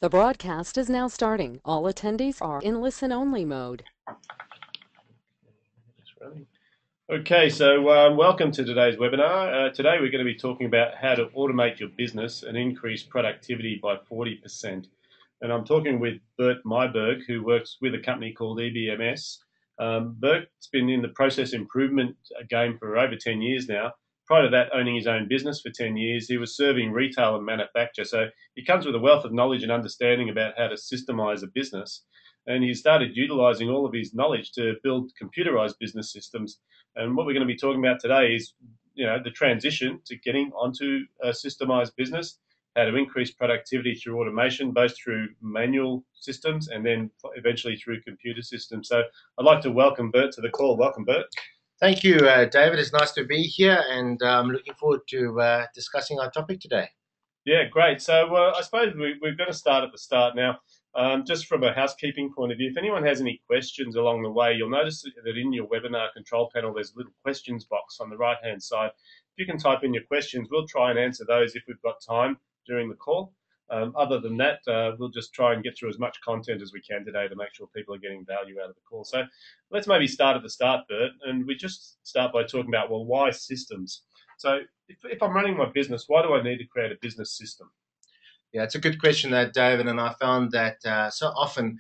The broadcast is now starting. All attendees are in listen-only mode. Okay, so welcome to today's webinar. Today we're going to be talking about how to automate your business and increase productivity by 40%. And I'm talking with Bert Myburgh, who works with a company called eBMS. Bert's been in the process improvement game for over 10 years now. Prior to that, owning his own business for 10 years, he was serving retail and manufacture. So he comes with a wealth of knowledge and understanding about how to systemize a business. And he started utilizing all of his knowledge to build computerized business systems. And what we're going to be talking about today is, the transition to getting onto a systemized business, how to increase productivity through automation, both through manual systems and then eventually through computer systems. So I'd like to welcome Bert to the call. Welcome, Bert. Thank you, David. It's nice to be here, and I'm looking forward to discussing our topic today. Yeah, great. So I suppose we're going to start at the start now. Just from a housekeeping point of view, if anyone has any questions along the way, you'll notice that in your webinar control panel, there's a little questions box on the right-hand side. If you can type in your questions, we'll try and answer those if we've got time during the call. Other than that, we'll just try and get through as much content as we can today to make sure people are getting value out of the call. So let's maybe start at the start, Bert, and we just start by talking about, well, why systems? So if I'm running my business, why do I need to create a business system? Yeah, it's a good question, David, and I found that so often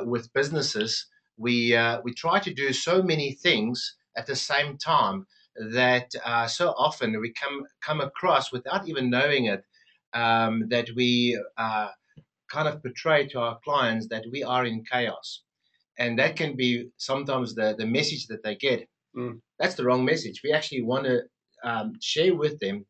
with businesses, we try to do so many things at the same time that so often we come across, without even knowing it, that we kind of portray to our clients that we are in chaos. And that can be sometimes the message that they get. That's the wrong message. We actually want to share with them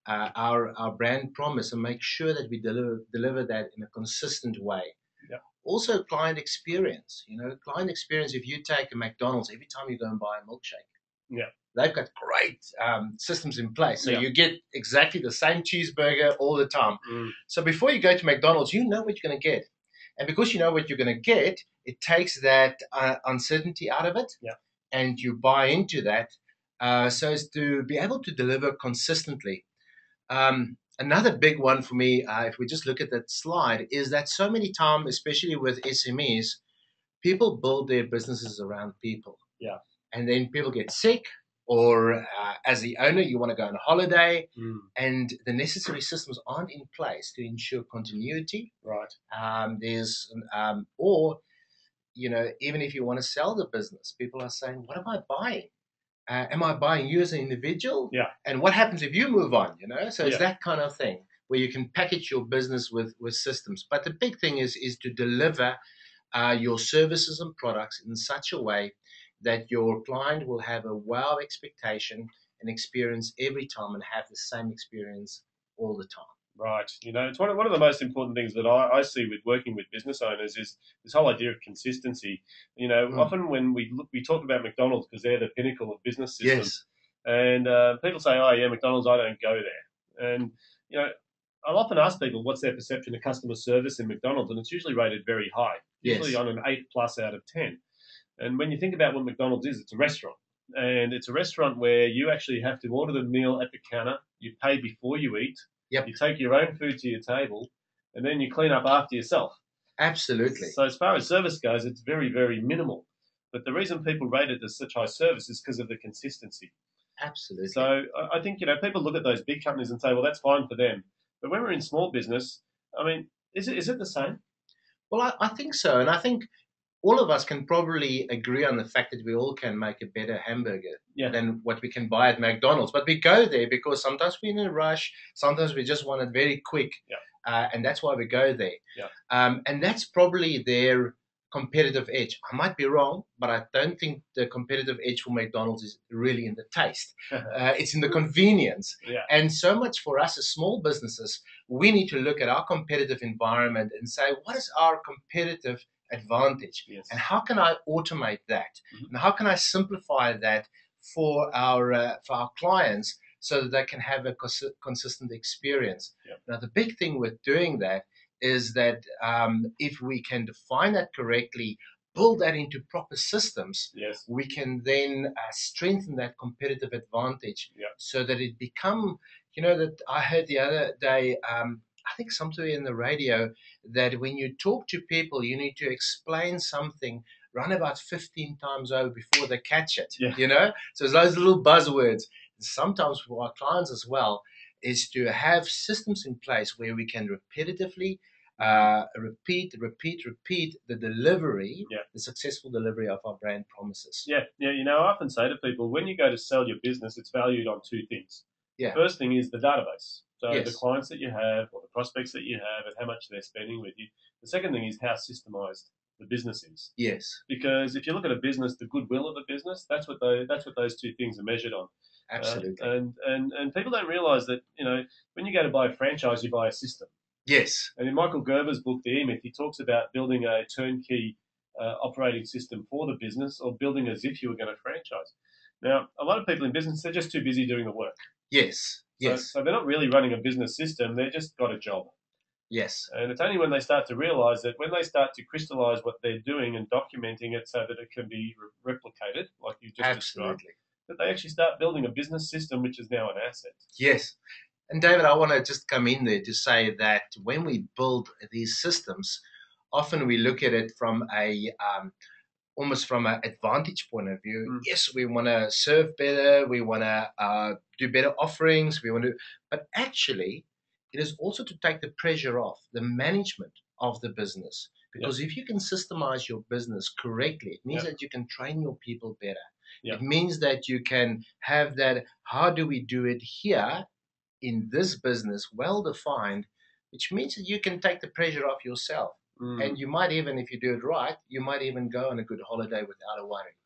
our brand promise and make sure that we deliver that in a consistent way. Yeah. Also, client experience. Client experience. If you take a McDonald's, every time you go and buy a milkshake, yeah, they've got great systems in place. So you get exactly the same cheeseburger all the time. So before you go to McDonald's, you know what you're going to get. And because you know what you're going to get, it takes that uncertainty out of it. Yeah. And you buy into that so as to be able to deliver consistently. Another big one for me, if we just look at that slide, is that so many times, especially with SMEs, people build their businesses around people. Yeah. And then people get sick, or as the owner, you want to go on holiday, and the necessary systems aren't in place to ensure continuity. Right. Even if you want to sell the business, people are saying, what am I buying? Am I buying you as an individual? Yeah. And what happens if you move on? So it's Yeah. that kind of thing where you can package your business with systems. But the big thing is to deliver your services and products in such a way that your client will have a wow expectation and experience every time and have the same experience all the time. Right. It's one of the most important things that I see with working with business owners is this whole idea of consistency. Often when we talk about McDonald's because they're the pinnacle of business systems. Yes. And people say, oh, yeah, McDonald's, I don't go there. And, I'll often ask people what's their perception of customer service in McDonald's, and it's usually rated very high, usually on an 8+ out of 10. And when you think about what McDonald's is, it's a restaurant. And it's a restaurant where you actually have to order the meal at the counter. You pay before you eat. Yep. You take your own food to your table, and then you clean up after yourself. Absolutely. So as far as service goes, it's very, very minimal. But the reason people rate it as such high service is because of the consistency. Absolutely. So I think, people look at those big companies and say, well, that's fine for them. But when we're in small business, I mean, is it the same? Well, I think so. And I think all of us can probably agree on the fact that we all can make a better hamburger than what we can buy at McDonald's. But we go there because sometimes we're in a rush. Sometimes we just want it very quick. Yeah. And that's why we go there. Yeah. And that's probably their competitive edge. I might be wrong, but I don't think the competitive edge for McDonald's is really in the taste. It's in the convenience. Yeah. And so much for us as small businesses, we need to look at our competitive environment and say, what is our competitive advantage? Yes. And how can I automate that? And how can I simplify that for our clients so that they can have a consistent experience? Yep. Now, the big thing with doing that is that if we can define that correctly, build that into proper systems, yes, we can then strengthen that competitive advantage. Yep. So that it become, that I heard the other day, I think somewhere in the radio, that when you talk to people, you need to explain something run about 15 times over before they catch it. Yeah. So it's those little buzzwords. Sometimes for our clients as well, is to have systems in place where we can repetitively repeat the delivery, Yeah. the successful delivery of our brand promises. Yeah. I often say to people, when you go to sell your business, it's valued on two things. Yeah. The first thing is the database. So Yes. the clients that you have or the prospects that you have and how much they're spending with you. The second thing is how systemized the business is. Yes. Because if you look at a business, the goodwill of a business, that's what those two things are measured on. Absolutely. And people don't realize that, when you go to buy a franchise, you buy a system. Yes. And in Michael Gerber's book, The E-Myth, he talks about building a turnkey operating system for the business, or building as if you were going to franchise. Now, a lot of people in business, they're just too busy doing the work. Yes. So they're not really running a business system. They've just got a job. Yes. And it's only when they start to realize that, when they start to crystallize what they're doing and documenting it so that it can be replicated, like you just described, that they actually start building a business system, which is now an asset. Yes. And David, I want to just come in there to say that when we build these systems, often we look at it from almost from an advantage point of view. Yes, we want to serve better, we want to do better offerings, but actually, it is also to take the pressure off the management of the business. Because if you can systemize your business correctly, it means that you can train your people better. It means that you can have that, how do we do it here in this business, well defined, which means that you can take the pressure off yourself. And you might even, if you do it right, you might even go on a good holiday without a worry.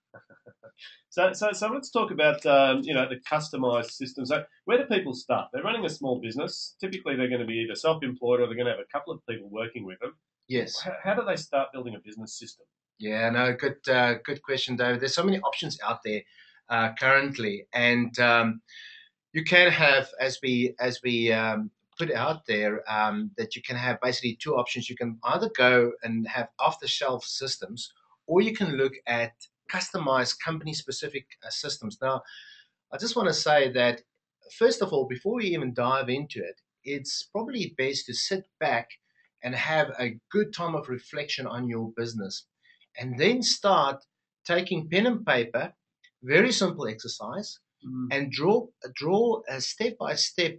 So let's talk about the customized systems. So where do people start? They're running a small business. Typically, they're going to be either self-employed or they're going to have a couple of people working with them. Yes. How do they start building a business system? Yeah, no, good question, David. There's so many options out there currently, and you can have, as we put out there, that you can have basically two options. You can either go and have off-the-shelf systems, or you can look at customized company-specific systems. Now, I just want to say that, first of all, before we even dive into it, it's probably best to sit back and have a good time of reflection on your business, and then start taking pen and paper, very simple exercise, and draw a step-by-step,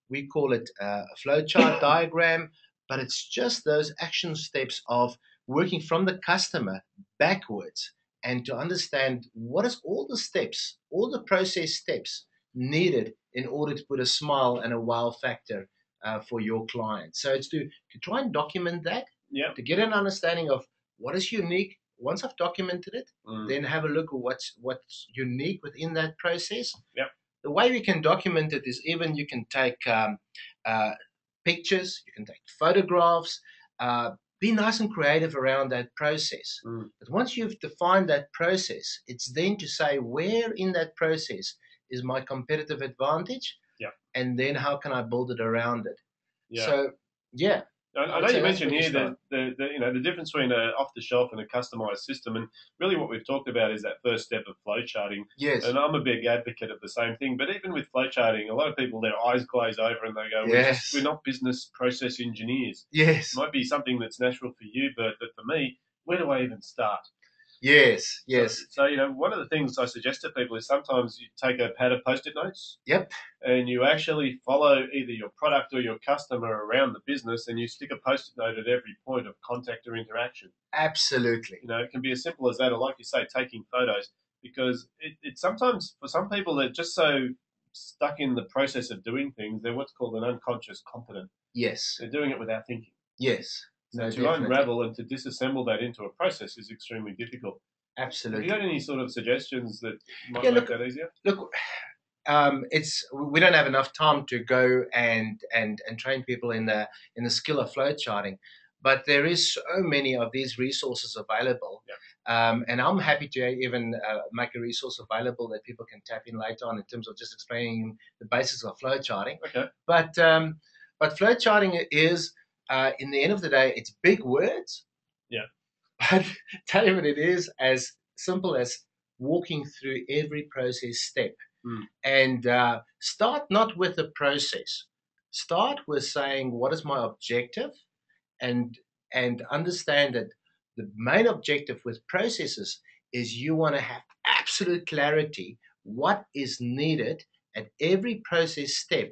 we call it a flowchart diagram, but it's just those action steps of working from the customer backwards, and to understand what is all the steps, all the process steps needed in order to put a smile and a wow factor for your client. So it's to try and document that, to get an understanding of what is unique. Once I've documented it, then have a look at what's unique within that process. The way we can document it is, even you can take pictures, you can take photographs, be nice and creative around that process. But once you've defined that process, it's then to say, where in that process is my competitive advantage? And then how can I build it around it? So, I know you mentioned here that the difference between an off-the-shelf and a customized system, and really what we've talked about is that first step of flowcharting. Yes. And I'm a big advocate of the same thing. But even with flowcharting, a lot of people, their eyes glaze over and they go, we're not business process engineers. Yes. It might be something that's natural for you, but for me, where do I even start? Yes. So one of the things I suggest to people is sometimes you take a pad of Post-it notes. Yep. And you actually follow either your product or your customer around the business, and you stick a Post-it note at every point of contact or interaction. Absolutely. It can be as simple as that, or like you say, taking photos, because it sometimes, for some people, they're just so stuck in the process of doing things, they're what's called an unconscious competent. Yes. They're doing it without thinking. Yes. So to unravel and to disassemble that into a process is extremely difficult. Absolutely. Have you got any sort of suggestions that might make that easier? Look, we don't have enough time to go and train people in the skill of flowcharting, but there is so many of these resources available. And I'm happy to even make a resource available that people can tap in later on, in terms of just explaining the basics of flowcharting. Okay. But flowcharting is, in the end of the day, it's big words. But David, it is as simple as walking through every process step. And start not with the process, Start with saying, what is my objective? And understand that the main objective with processes is you want to have absolute clarity what is needed at every process step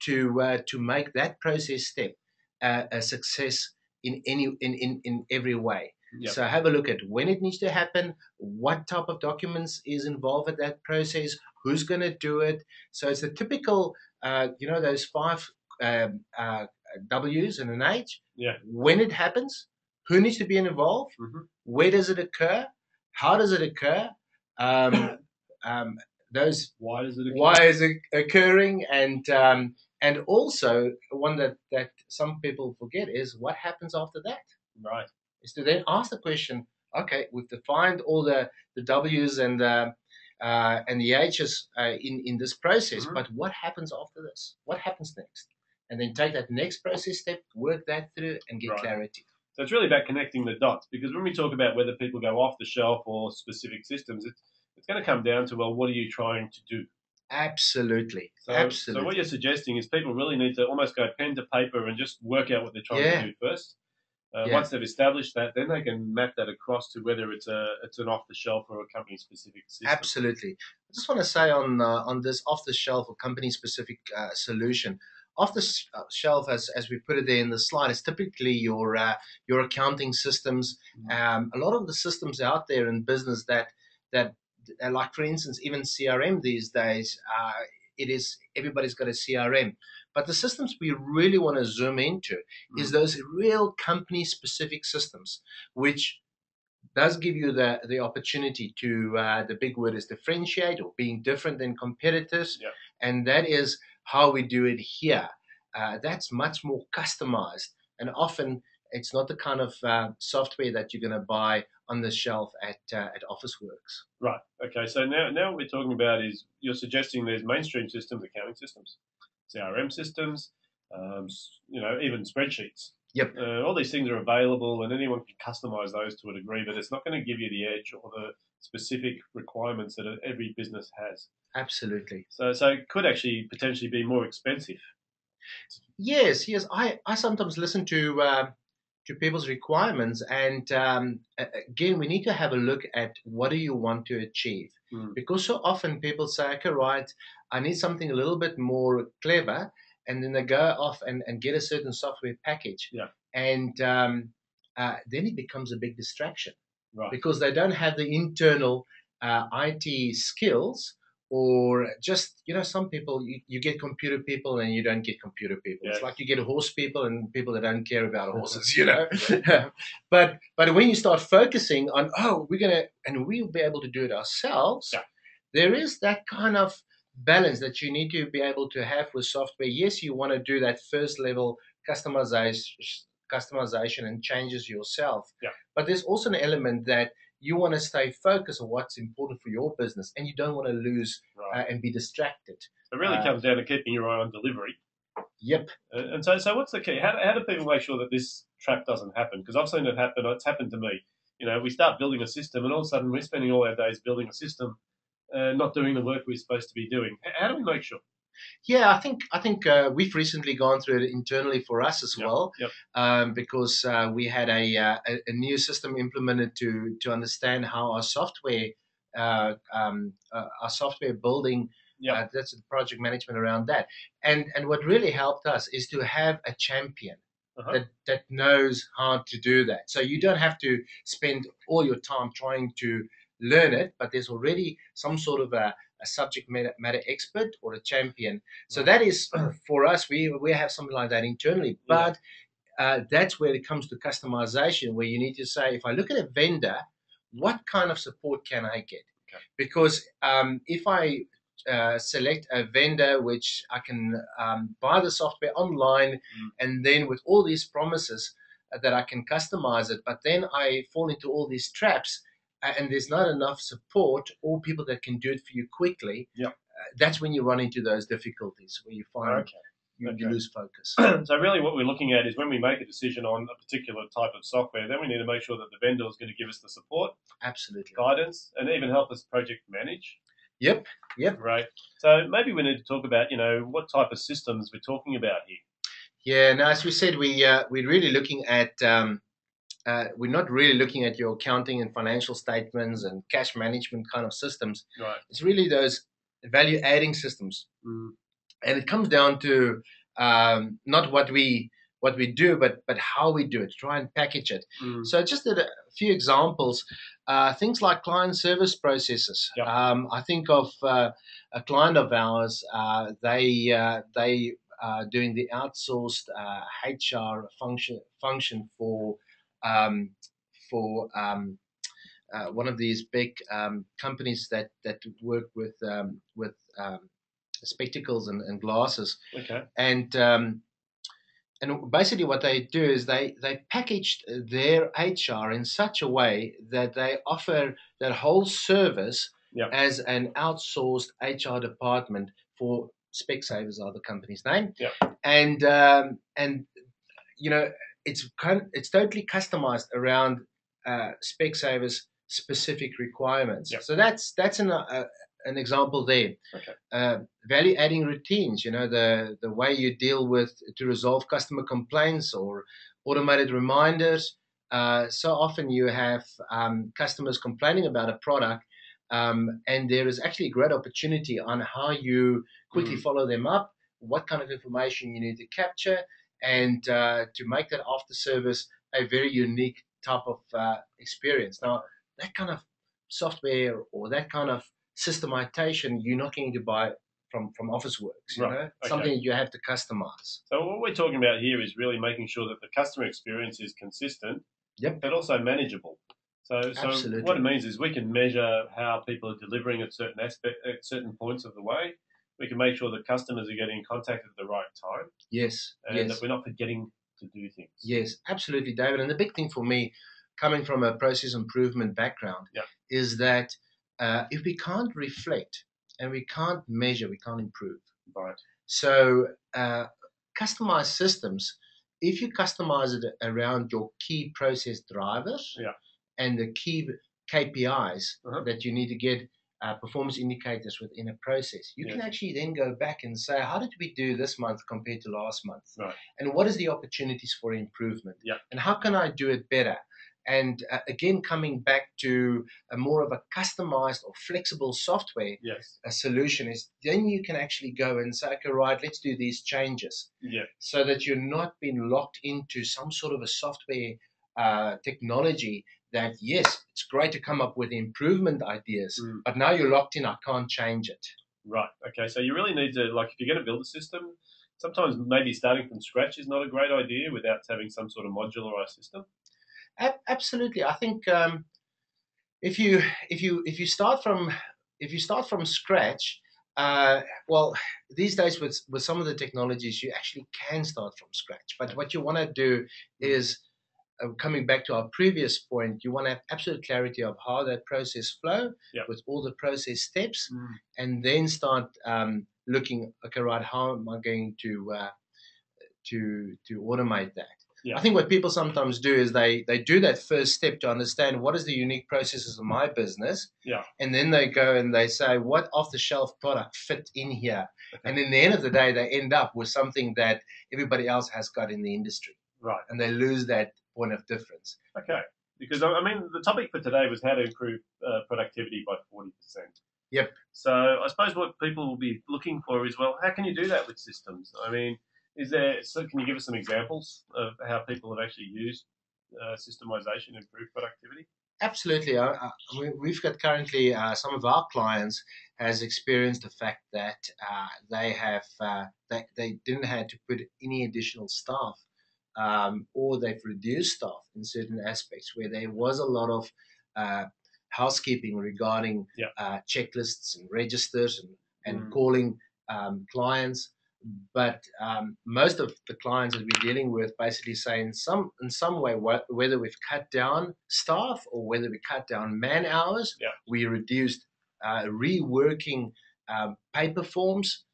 to make that process step a success in every way. Yep. So have a look at when it needs to happen, what type of documents is involved in that process, who's going to do it. So it's a typical, those five W's and an H. Yeah. When it happens, who needs to be involved, where does it occur, how does it occur, those why does it occur? Why is it occurring, and also one that some people forget is what happens after that. Right. Is to then ask the question, okay, we've defined all the W's and the H's in this process, but what happens after this? What happens next? And then take that next process step, work that through, and get clarity. So it's really about connecting the dots, because when we talk about whether people go off the shelf or specific systems, it's going to come down to, well, what are you trying to do? Absolutely. So what you're suggesting is people really need to almost go pen to paper and just work out what they're trying to do first. Once they've established that, then they can map that across to whether it's an off-the-shelf or a company-specific system. Absolutely. I just want to say on this off-the-shelf or company-specific solution, off-the-shelf, as we put it there in the slide, is typically your accounting systems. A lot of the systems out there in business that like, for instance, even CRM these days, everybody's got a CRM. But the systems we really want to zoom into is those real company-specific systems, which does give you the opportunity to, the big word is differentiate, or being different than competitors. Yeah. And that is how we do it here. That's much more customized. And often it's not the kind of software that you're going to buy on the shelf at Officeworks. Right. Okay. So now what we're talking about is, you're suggesting there's mainstream systems, accounting systems, CRM systems, even spreadsheets. Yep. All these things are available, and anyone can customize those to a degree, but it's not going to give you the edge or the specific requirements that every business has. Absolutely. So it could actually potentially be more expensive. Yes. I sometimes listen to people's requirements, and again, we need to have a look at what do you want to achieve, because so often people say, okay, right, I need something a little bit more clever, and then they go off and get a certain software package, and then it becomes a big distraction, because they don't have the internal IT skills. Or just, some people, you get computer people and you don't get computer people. Yes. It's like you get horse people and people that don't care about horses, But when you start focusing on, we'll be able to do it ourselves, there is that kind of balance that you need to be able to have with software. Yes, you want to do that first level customization and changes yourself. But there's also an element that you want to stay focused on what's important for your business, and you don't want to lose and be distracted. It really comes down to keeping your eye on delivery. Yep. And so what's the key? How do people make sure that this trap doesn't happen? Because I've seen it happen. It's happened to me. We start building a system, and all of a sudden we're spending all our days building a system, not doing the work we're supposed to be doing. How do we make sure? Yeah, I think we've recently gone through it internally for us as well, because we had a new system implemented to understand how our software building. That's the project management around that, and what really helped us is to have a champion that knows how to do that. So you don't have to spend all your time trying to learn it, but there's already some sort of a subject matter expert or a champion. So that is, for us, we have something like that internally. But that's where it comes to customization, where you need to say, if I look at a vendor, what kind of support can I get? Okay. Because if I select a vendor which I can buy the software online, and then with all these promises that I can customize it, but then I fall into all these traps, and there's not enough support or people that can do it for you quickly, that's when you run into those difficulties where you find you lose focus. So really what we're looking at is, when we make a decision on a particular type of software, then we need to make sure that the vendor is going to give us the support, absolutely, guidance, and even help us project manage. Yep. Yep. Right. So maybe we need to talk about, what type of systems we're talking about here. Yeah. Now, as we said, we're really looking at we're not really looking at your accounting and financial statements and cash management kind of systems. Right. It's really those value adding systems, and it comes down to not what we do, but how we do it. Try and package it. So just a few examples, things like client service processes. Yep. I think of a client of ours. They doing the outsourced HR function for um, one of these big companies that work with spectacles and glasses. Okay. And basically what they do is they packaged their HR in such a way that they offer that whole service Yep. as an outsourced HR department for Specsavers are the company's name. Yep. And it's totally customized around Specsavers specific requirements. Yep. So that's an example there. Okay. Value adding routines, the way you deal with to resolve customer complaints or automated reminders. So often you have customers complaining about a product, and there is actually a great opportunity on how you quickly follow them up, what kind of information you need to capture, and to make that after service a very unique type of experience. Now, that kind of software or that kind of systemization, you're not going to buy from Officeworks, Right. Okay. Something that you have to customize. So what we're talking about here is really making sure that the customer experience is consistent, Yep. but also manageable. So Absolutely. what it means is we can measure how people are delivering at certain points of the way. We can make sure that customers are getting contacted at the right time. Yes. And that we're not forgetting to do things. Yes, absolutely, David. And the big thing for me, coming from a process improvement background, is that if we can't reflect and we can't measure, we can't improve. Right. So customized systems, if you customize it around your key process drivers and the key KPIs that you need to get performance indicators within a process, you can actually then go back and say, how did we do this month compared to last month? Right. And what is the opportunities for improvement? And how can I do it better? And again, coming back to a more of a customized or flexible software solution is then you can actually go and say, okay, right, let's do these changes. So that you're not being locked into some sort of a software technology that, yes, it's great to come up with improvement ideas, but now you're locked in, I can't change it. Right. Okay. So you really need to, if you're going to build a system, sometimes maybe starting from scratch is not a great idea without having some sort of modularized system. Absolutely. I think if you start from scratch, well, these days with some of the technologies, you actually can start from scratch. But what you want to do is, coming back to our previous point, you want to have absolute clarity of how that process flow with all the process steps, and then start looking, okay, right, how am I going to automate that? I think what people sometimes do is they do that first step to understand what is the unique processes of my business, and then they go and they say, what off-the-shelf product fit in here? And in the end of the day, they end up with something that everybody else has got in the industry. Right. And they lose that point of difference. Okay. Because, the topic for today was how to improve productivity by 40%. Yep. So I suppose what people will be looking for is, well, how can you do that with systems? Can you give us some examples of how people have actually used systemization to improve productivity? Absolutely. We've got currently some of our clients has experienced the fact that they didn't have to put any additional staff, or they've reduced staff in certain aspects where there was a lot of housekeeping regarding checklists and registers and calling clients. But most of the clients that we're dealing with basically say in some way, whether we've cut down staff or whether we cut down man hours, we reduced reworking paper forms.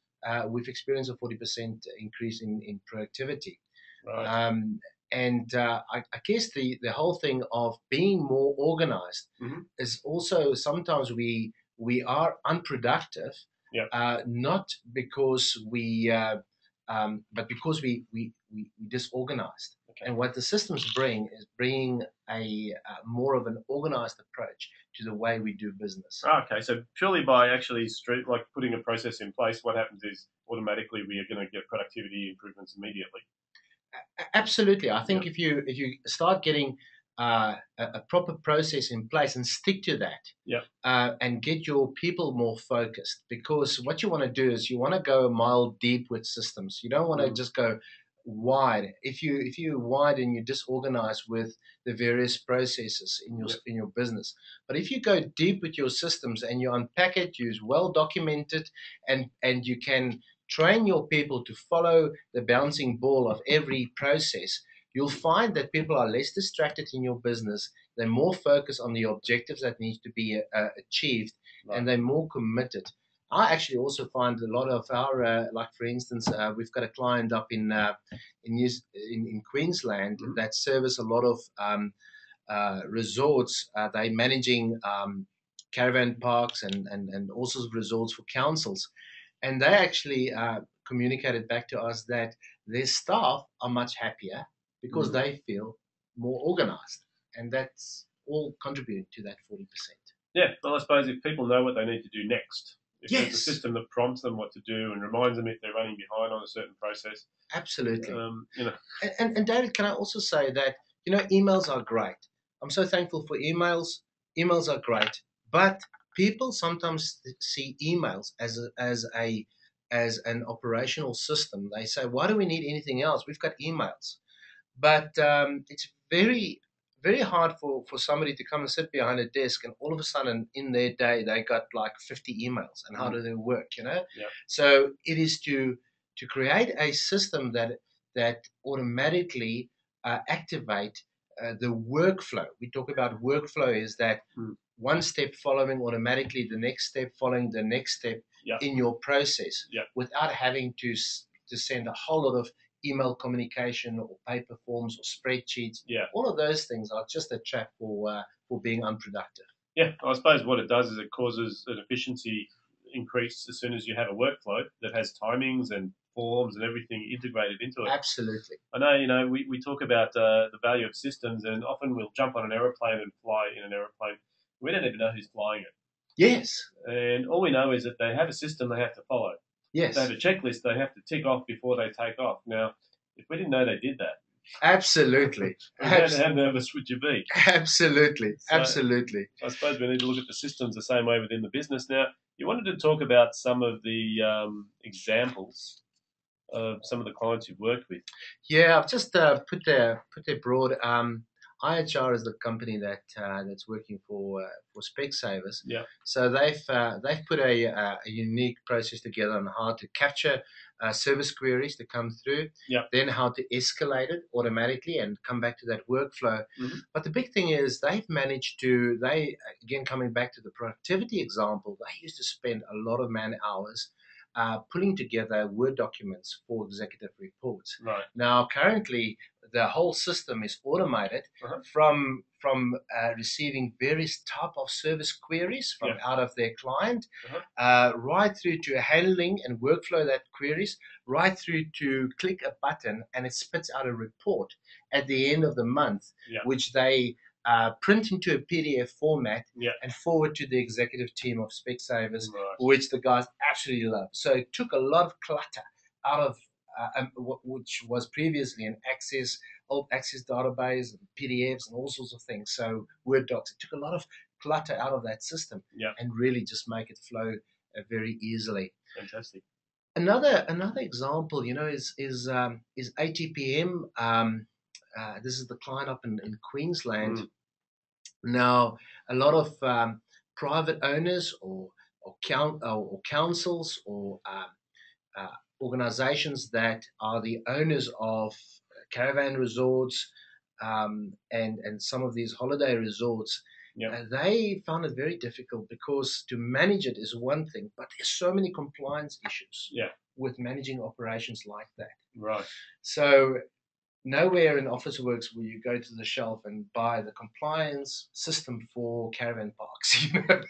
We've experienced a 40% increase in productivity. Right. I guess the whole thing of being more organized is also sometimes we we are unproductive, Yep. not because but because we disorganized. Okay. And what the systems bring is bringing a more of an organized approach to the way we do business. Okay, so purely by actually putting a process in place, what happens is automatically we are going to get productivity improvements immediately. Absolutely, I think Yep. if you start getting a proper process in place and stick to that, Yep. and get your people more focused, because what you want to do is you want to go a mile deep with systems. You don't want to just go wide. If you wide and you disorganize with the various processes in your business, but if you go deep with your systems and you unpack it, use well documented, and you can train your people to follow the bouncing ball of every process, you'll find that people are less distracted in your business. They're more focused on the objectives that need to be achieved, Right. and they're more committed. I actually also find a lot of our, like for instance, we've got a client up in Queensland that service a lot of resorts. They're managing caravan parks and all sorts of resorts for councils, and they actually communicated back to us that their staff are much happier because they feel more organized, and that's all contributing to that 40%. Yeah, well, I suppose if people know what they need to do next, if there's a Yes, system that prompts them what to do and reminds them if they're running behind on a certain process, absolutely. you know, And David, can I also say that, emails are great. I'm so thankful for emails. Emails are great, but people sometimes see emails as an operational system. They say, "Why do we need anything else? We've got emails." But it's very hard for somebody to come and sit behind a desk and all of a sudden in their day they got like 50 emails, and how do they work? Yeah. So it is to create a system that automatically activate the workflow. We talk about workflow is that one step following automatically the next step following the next step in your process without having to send a whole lot of email communication or paper forms or spreadsheets. All of those things are just a trap for being unproductive. Yeah, I suppose what it does is it causes an efficiency increase as soon as you have a workflow that has timings and forms and everything integrated into it. Absolutely. I know, we talk about the value of systems, and often we'll jump on an aeroplane and fly in an aeroplane. We don't even know who's flying it. Yes. And all we know is that they have a system they have to follow. Yes. They have a checklist they have to tick off before they take off. Now, if we didn't know they did that, absolutely, how nervous would you be? Absolutely, So, absolutely. I suppose we need to look at the systems the same way within the business. Now, you wanted to talk about some of the examples of some of the clients you've worked with. Yeah, I've just put there broad. IHR is the company that's working for Specsavers. Yeah. So they've put a unique process together on how to capture service queries to come through. Yeah. Then how to escalate it automatically and come back to that workflow. Mm-hmm. But the big thing is they've managed to again coming back to the productivity example. They used to spend a lot of man hours putting together Word documents for executive reports. Right. Now, currently, the whole system is automated from receiving various type of service queries from out of their client, right through to handling and workflow that queries, right through to click a button and it spits out a report at the end of the month, which they print into a PDF format and forward to the executive team of Specsavers, which the guys absolutely love. So it took a lot of clutter out of which was previously an old Access database and PDFs and all sorts of things. So Word docs. It took a lot of clutter out of that system and really just make it flow very easily. Fantastic. Another example, is ATPM. This is the client up in Queensland. Now, a lot of private owners or councils or organizations that are the owners of caravan resorts and some of these holiday resorts, they found it very difficult because to manage it is one thing, but there's so many compliance issues with managing operations like that. Right. So nowhere in Officeworks will you go to the shelf and buy the compliance system for caravan parks, you know.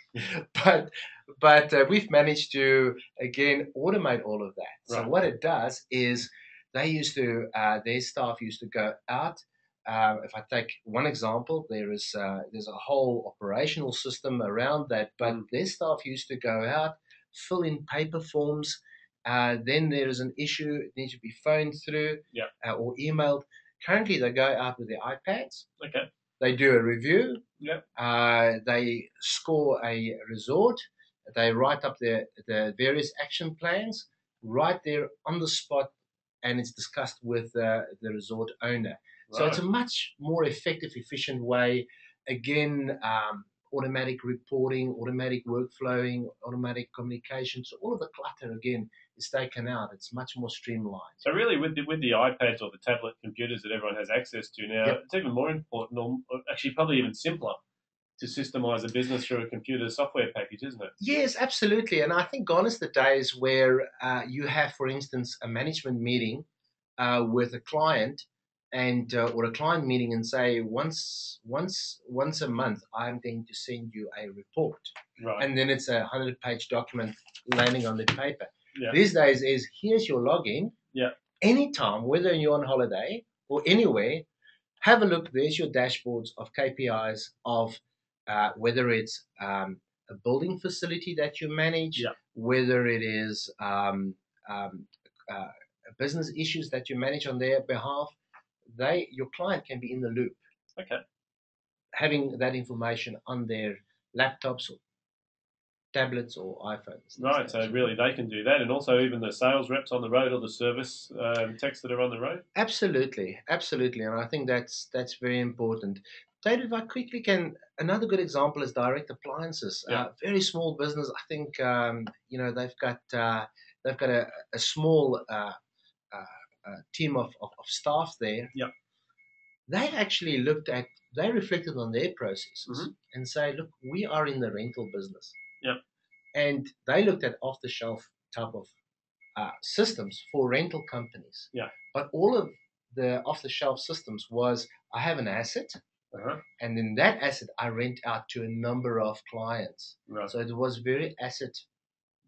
But we've managed to again automate all of that. So Right. what it does is their staff used to go out. If I take one example, there's a whole operational system around that, but their staff used to go out, fill in paper forms. Then there is an issue; it needs to be phoned through or emailed. Currently, they go out with their iPads. Okay. They do a review. Yeah. They score a resort. They write up the various action plans right there on the spot, and it's discussed with the resort owner. Right. So it's a much more effective, efficient way. Again, automatic reporting, automatic workflowing, automatic communication. So all of the clutter again is taken out. It's much more streamlined. So really, with the iPads or the tablet computers that everyone has access to now, it's even more important, or actually probably even simpler, to systemize a business through a computer software package, isn't it? Yes, absolutely. And I think gone is the days where you have, for instance, a management meeting with a client and or a client meeting and say once a month I'm going to send you a report. Right. And then it's a 100-page document landing on the paper. Yeah. These days is here's your login. Yeah. Anytime, whether you're on holiday or anywhere, have a look. There's your dashboards of KPIs of whether it's a building facility that you manage, whether it is business issues that you manage on their behalf. Your client can be in the loop. Okay. Having that information on their laptops or tablets or iPhones. Right, so really they can do that, and also even the sales reps on the road or the service techs that are on the road? Absolutely, absolutely, and I think that's very important. David, if I quickly can, another good example is direct appliances. Very small business. I think they've got a small team of staff there. Yeah. They actually they reflected on their processes and say, look, we are in the rental business. Yeah. And they looked at off-the-shelf type of systems for rental companies. Yeah. But all of the off-the-shelf systems was, I have an asset, and in that asset, I rent out to a number of clients. Right. So it was very asset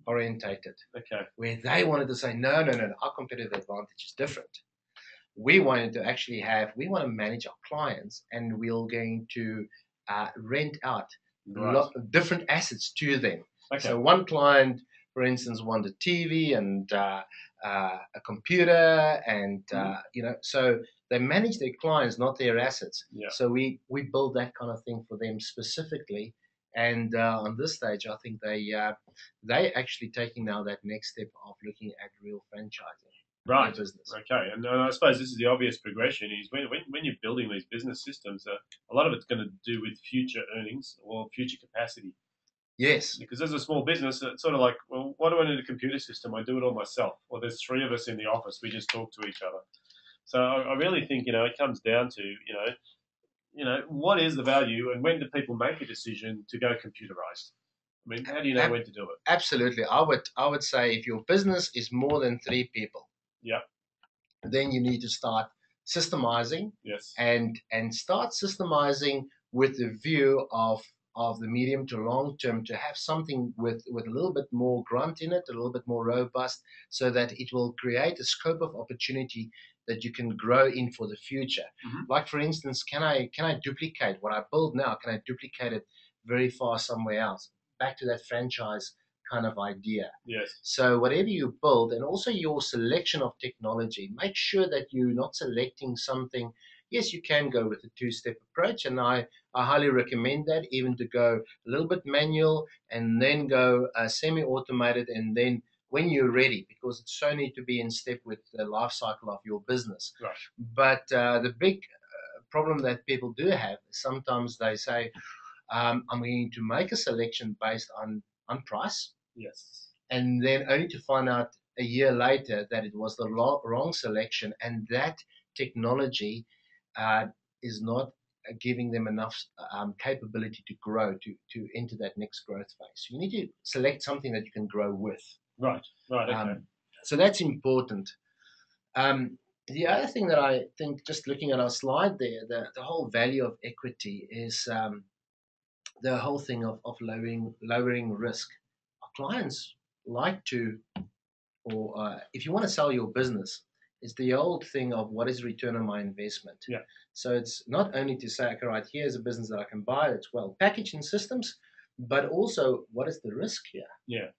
orientated. Okay. Where they wanted to say, no, our competitive advantage is different. We wanted to actually we want to manage our clients, and we're going to rent out different assets to them. Okay. So one client, for instance, wanted a TV and a computer, and so they manage their clients, not their assets. Yeah. So we build that kind of thing for them specifically. And on this stage, I think they actually taking now that next step of looking at real franchising. Right. Business. Okay. And I suppose this is the obvious progression is when you're building these business systems, a lot of it's going to do with future earnings or future capacity. Yes. Because as a small business, it's sort of like, well, why do I need a computer system? I do it all myself. Or there's 3 of us in the office. We just talk to each other. So I really think, it comes down to, what is the value and when do people make a decision to go computerized? I mean, how do you know when to do it? Absolutely. I would say if your business is more than 3 people, then you need to start systemizing. Yes. And start systemizing with the view of the medium to long term, to have something with a little bit more grunt in it, a little bit more robust, so that it will create a scope of opportunity that you can grow in for the future. Like, for instance, can I duplicate what I build now? Can I duplicate it very far somewhere else? Back to that franchise kind of idea. Yes. So whatever you build, and also your selection of technology, make sure that you're not selecting something. Yes, you can go with a 2-step approach, and I highly recommend that, even to go a little bit manual and then go semi-automated, and then when you're ready, because it so need to be in step with the life cycle of your business. Right. But the big problem that people do have is sometimes they say, I'm going to make a selection based on price. Yes. And then only to find out a year later that it was the wrong selection, and that technology is not giving them enough capability to grow, to enter that next growth phase. So you need to select something that you can grow with. Right. Okay. So that's important. The other thing that I think, just looking at our slide there, the whole value of equity is the whole thing of lowering risk. Our clients like to, or if you want to sell your business, it's the old thing of what is return on my investment. Yeah. So it's not only to say, okay, right, here's a business that I can buy, it's well packaged in systems, but also what is the risk here? Yeah.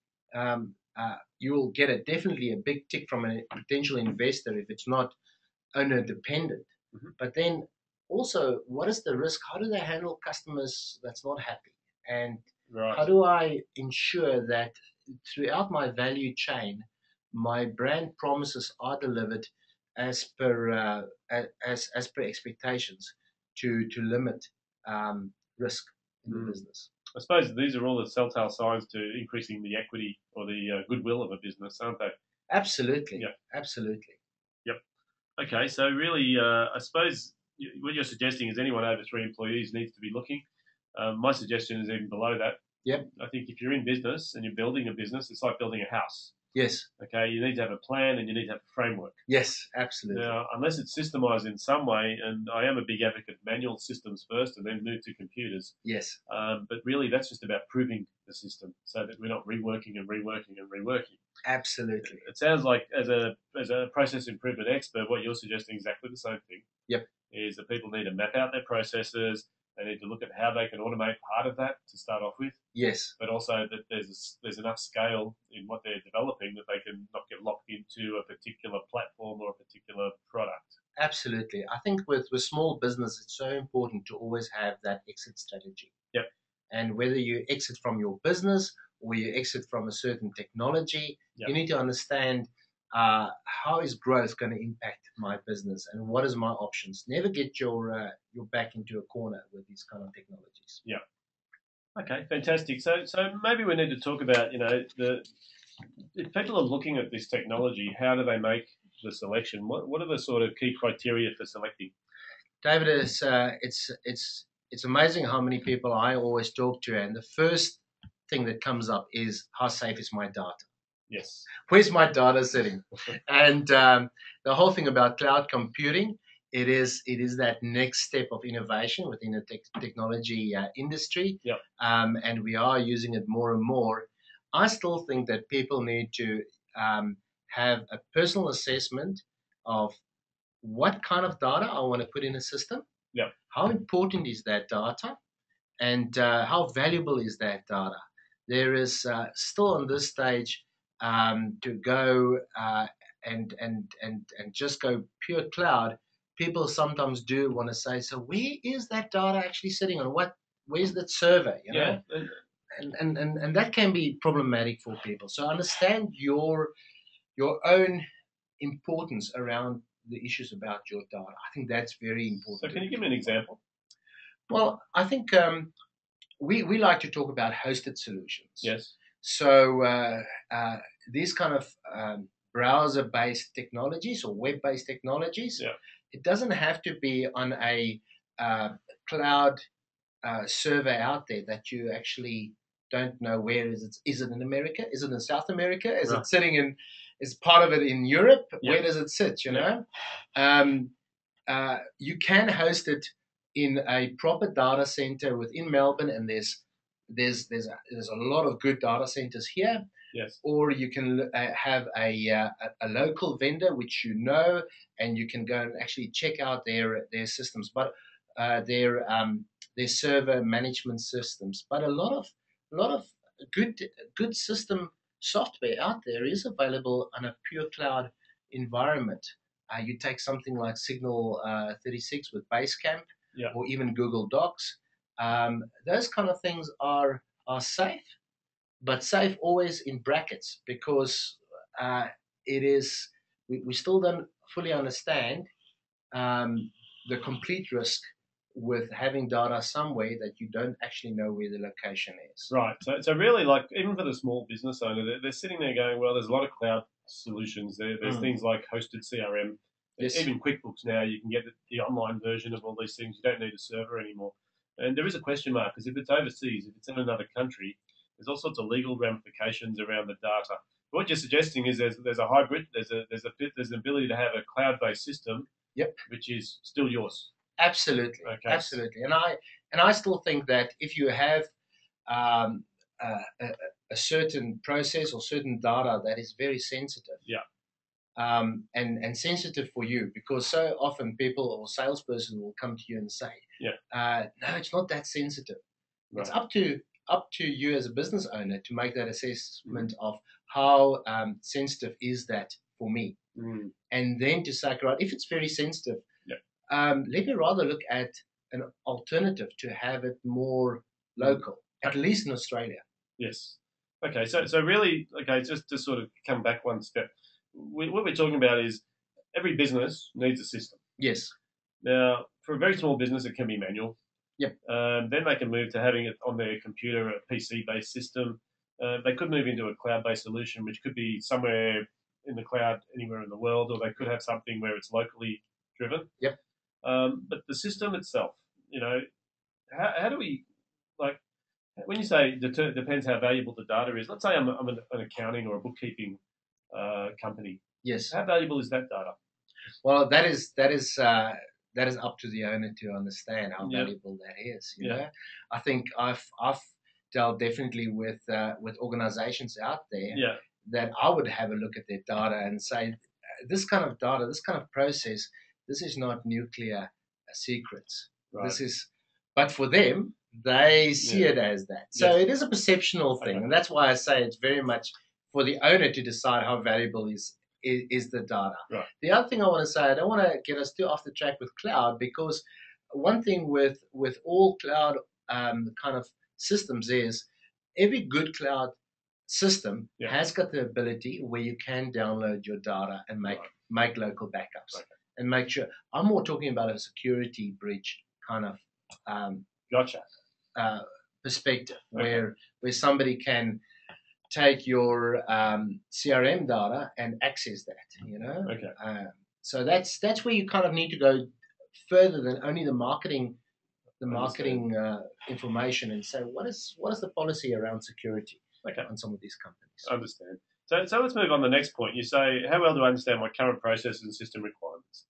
You will get definitely a big tick from a potential investor if it's not owner dependent. Mm-hmm. But then also, what is the risk? How do they handle customers that's not happy? And how do I ensure that throughout my value chain, my brand promises are delivered as per as per expectations to limit risk in the business? I suppose these are all the telltale signs to increasing the equity or the goodwill of a business, aren't they? Absolutely. Yeah. Absolutely. Yep. Okay, so really, I suppose what you're suggesting is anyone over 3 employees needs to be looking. My suggestion is even below that. Yep. I think if you're in business and you're building a business, it's like building a house. Yes. Okay, you need to have a plan and you need to have a framework. Yes, absolutely. Now, unless it's systemized in some way, and I am a big advocate of manual systems first and then move to computers. Yes. But really, that's just about proving the system so that we're not reworking and reworking and reworking. Absolutely. It sounds like as a process improvement expert, what you're suggesting is exactly the same thing. Yep. Is that people need to map out their processes. They need to look at how they can automate part of that to start off with. Yes. But also that there's enough scale in what they're developing that they can not get locked into a particular platform or a particular product. Absolutely. I think with small business, it's so important to always have that exit strategy. Yep. And whether you exit from your business or you exit from a certain technology, Yep. you need to understand how is growth going to impact my business and what is my options. Never get your back into a corner with these kind of technologies. Yeah. Okay, fantastic. So maybe we need to talk about, if people are looking at this technology, how do they make the selection? What are the sort of key criteria for selecting? David, it's amazing how many people I always talk to, and the first thing that comes up is how safe is my data? Yes. Where's my data sitting? And the whole thing about cloud computing, it is that next step of innovation within the technology industry. Yep. And we are using it more and more. I still think that people need to have a personal assessment of what kind of data I want to put in a system. Yep. How important is that data? And how valuable is that data? There is still on this stage to go and just go pure cloud. People sometimes do want to say, so where is that data actually sitting on? Where's that server? You know? And that can be problematic for people. So understand your own importance around the issues about your data. I think that's very important. So can you give me an example? Well, I think we like to talk about hosted solutions. Yes. So these kind of browser-based technologies or web-based technologies, yeah. It doesn't have to be on a cloud server out there that you actually don't know where is it. Is it in America? Is it in South America? Is it sitting in? Is part of it in Europe? Yep. Where does it sit? You know, you can host it in a proper data center within Melbourne, and there's a lot of good data centers here. Yes. Or you can have a local vendor which you know, and you can go and actually check out their systems, but their server management systems. But a lot of good system software out there is available on a pure cloud environment. You take something like Signal 36 with Basecamp, yeah. or even Google Docs. Those kind of things are safe, but safe always in brackets, because it is we still don't fully understand the complete risk with having data somewhere that you don't actually know where the location is. Right. So really, like, even for the small business owner, they're sitting there going, well, there's a lot of cloud solutions there. There's things like hosted CRM. Yes. Even QuickBooks now, you can get the online version of all these things. You don't need a server anymore. And there is a question mark, because if it's overseas, if it's in another country, there's all sorts of legal ramifications around the data. What you're suggesting is there's a hybrid, there's an ability to have a cloud-based system, Yep. which is still yours. Absolutely, Okay. absolutely. And I still think that if you have um, a certain process or certain data that is very sensitive, Yeah. And sensitive for you, because so often people or salesperson will come to you and say, no, it's not that sensitive. Right. It's up to you as a business owner to make that assessment of how sensitive is that for me, and then to say, right, if it's very sensitive, let me rather look at an alternative to have it more local, at least in Australia. Yes. Okay. So really, okay, just to sort of come back one step, what we're talking about is every business needs a system. Yes. Now, for a very small business, it can be manual. Yep. Then they can move to having it on their computer, a PC-based system. They could move into a cloud-based solution, which could be somewhere in the cloud anywhere in the world, or they could have something where it's locally driven. Yep. But the system itself, how do we, like, when you say depends how valuable the data is, let's say I'm an accounting or a bookkeeping company. Yes. How valuable is that data? Well, that is up to the owner to understand how valuable that is. You know, I think I've dealt definitely with organizations out there that I would have a look at their data and say, this kind of data, this kind of process, this is not nuclear secrets. Right. This is, but for them, they see it as that. So it is a perceptional thing, and that's why I say it's very much for the owner to decide how valuable is the data. Right. The other thing I want to say, I don't want to get us too off the track with cloud, because one thing with all cloud kind of systems is every good cloud system has got the ability where you can download your data and make local backups and make sure. I'm more talking about a security breach kind of perspective where somebody can take your CRM data and access that, Okay. So that's where you kind of need to go further than only the marketing information, and say what is the policy around security on some of these companies. I understand. So let's move on to the next point. You say, how well do I understand my current processes and system requirements?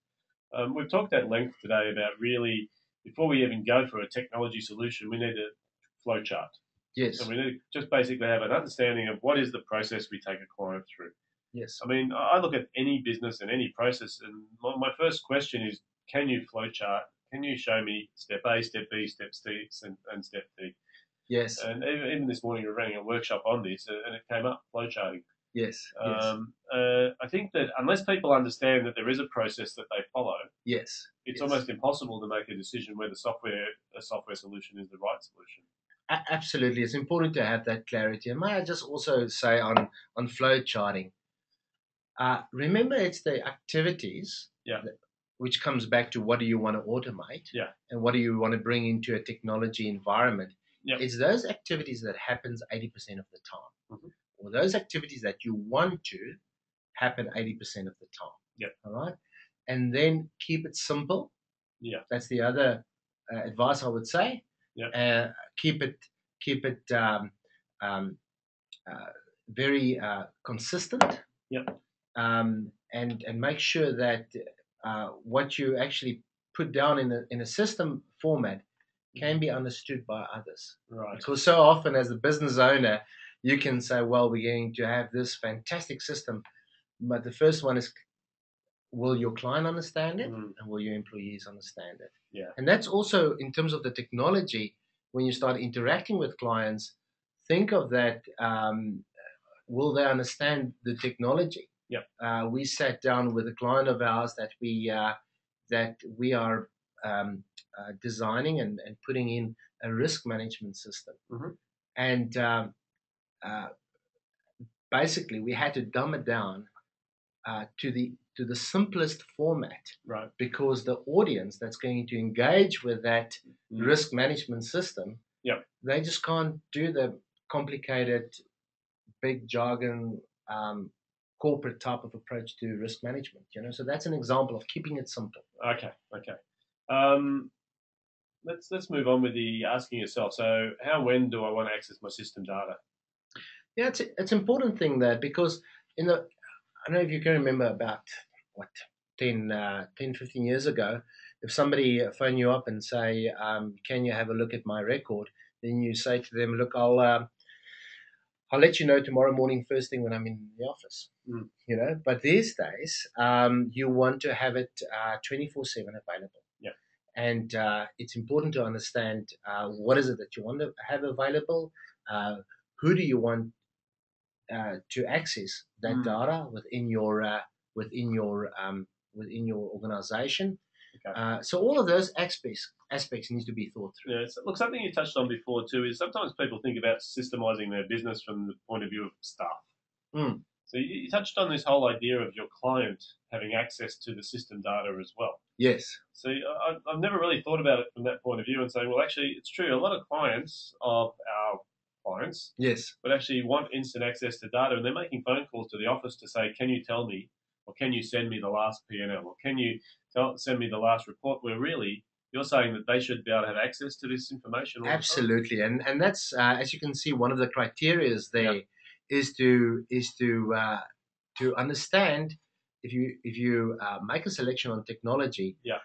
We've talked at length today about really, before we even go for a technology solution, we need a flowchart. Yes. So we need to just basically have an understanding of what is the process we take a client through. Yes. I mean, I look at any business and any process, and my first question is, can you flowchart? Can you show me step A, step B, step C, and step D? Yes. And even this morning, we were running a workshop on this, and it came up, flowcharting. Yes. I think that unless people understand that there is a process that they follow, it's almost impossible to make a decision whether a software solution is the right solution. Absolutely, it's important to have that clarity. And may I just also say on flowcharting, remember it's the activities which comes back to what do you want to automate and what do you want to bring into a technology environment. It's those activities that happens 80% of the time, or those activities that you want to happen 80% of the time. All right, and then keep it simple. That's the other advice I would say. Keep it very consistent. And make sure that what you actually put down in a system format can be understood by others. Right. Because so often as a business owner, you can say, well, we're going to have this fantastic system, but the first one is, will your client understand it, and will your employees understand it? And that's also in terms of the technology. When you start interacting with clients, think of that. Will they understand the technology? We sat down with a client of ours that we are designing and putting in a risk management system, and basically we had to dumb it down to the simplest format, because the audience that's going to engage with that risk management system, they just can't do the complicated, big jargon, corporate type of approach to risk management. So that's an example of keeping it simple. Okay. Let's move on with the asking yourself. So, when do I want to access my system data? Yeah, it's an important thing there because in the I don't know if you can remember about what 10, 15 years ago, if somebody phone you up and say, "Can you have a look at my record?" Then you say to them, "Look, I'll let you know tomorrow morning, first thing when I'm in the office." Mm. You know, but these days, you want to have it 24/7 available. Yeah. And it's important to understand what is it that you want to have available. Who do you want to access that Mm. data within your within your organization. Okay. So all of those aspects needs to be thought through. Yeah. Look, something you touched on before too is sometimes people think about systemizing their business from the point of view of staff. Mm. So you touched on this whole idea of your client having access to the system data as well. Yes. So I've never really thought about it from that point of view and saying, well, actually, it's true. A lot of clients of our clients Yes. would actually want instant access to data, and they're making phone calls to the office to say, can you tell me, or can you send me the last P&L, or can you send me the last report, where really you're saying that they should be able to have access to this information all the time. Absolutely, and that's as you can see, one of the criteria there Yeah. is to understand if you make a selection on technology. Yeah.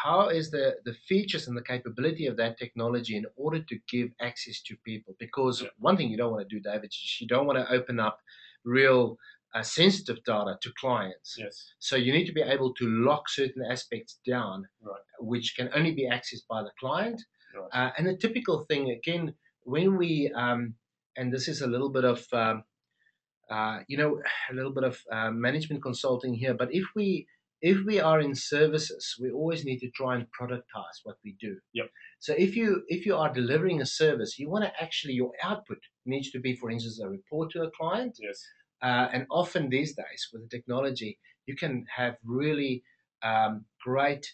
How is the features and the capability of that technology in order to give access to people? Because Yeah. one thing you don't want to do, David, is you don't want to open up real sensitive data to clients. Yes. So you need to be able to lock certain aspects down, Right. which can only be accessed by the client. Right. And the typical thing, again, when we, and this is a little bit of, a little bit of management consulting here, but if we are in services, we always need to try and productize what we do. Yep. So if you are delivering a service, you want to actually, your output needs to be, for instance, a report to a client. Yes. And often these days with the technology, you can have really great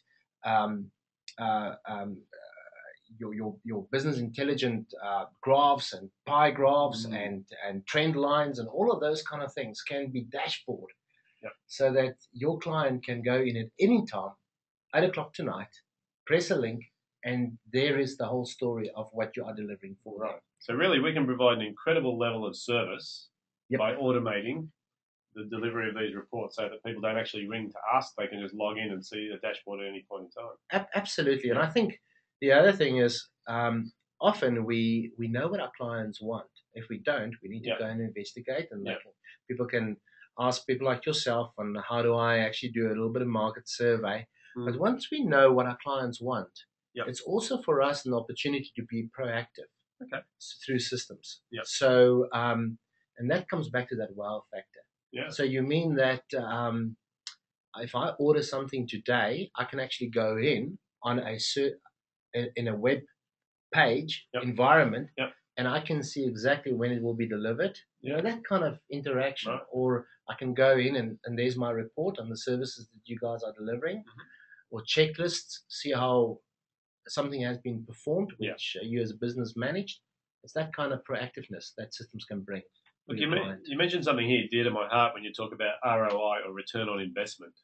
um, uh, um, your business intelligent graphs and pie graphs and trend lines and all of those kind of things can be dashboard. Yep. So that your client can go in at any time, 8 o'clock tonight, press a link, and there is the whole story of what you are delivering for them. Right. So really, we can provide an incredible level of service Yep. by automating the delivery of these reports, so that people don't actually ring to ask; they can just log in and see the dashboard at any point in time. Absolutely, and I think the other thing is often we know what our clients want. If we don't, we need to Yep. go and investigate, and Yep. people can ask people like yourself on how do I actually do a little bit of market survey. But once we know what our clients want, Yep. it's also for us an opportunity to be proactive. Okay. Through systems. Yep. So and that comes back to that wow factor. Yeah. So you mean that if I order something today, I can actually go in on in a web page Yep. environment, Yep. and I can see exactly when it will be delivered. You know, that kind of interaction. Right. Or I can go in and there's my report on the services that you guys are delivering, or checklists, see how something has been performed, which you as a business managed. It's that kind of proactiveness that systems can bring. Look, you mentioned something here dear to my heart when you talk about ROI, or return on investment.